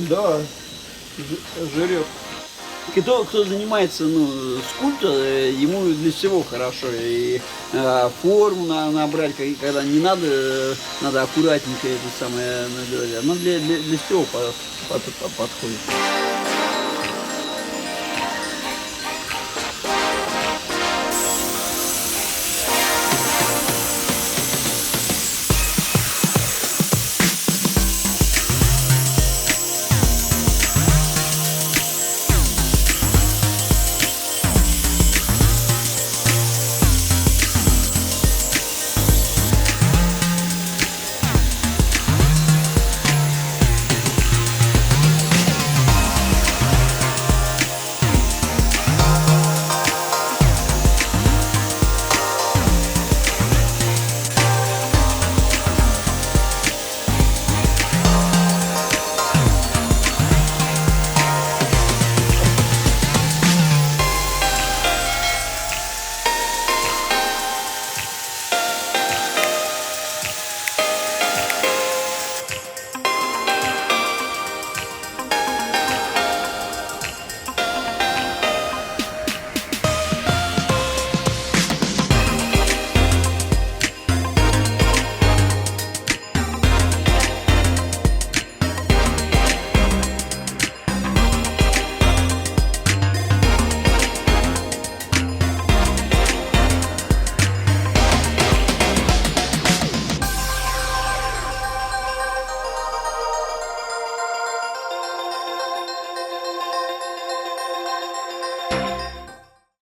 Да, жрет. Кто занимается, скульптор, ему для всего хорошо. И форму набрать, когда не надо, надо аккуратненько это самое набирать. Оно для всего подходит.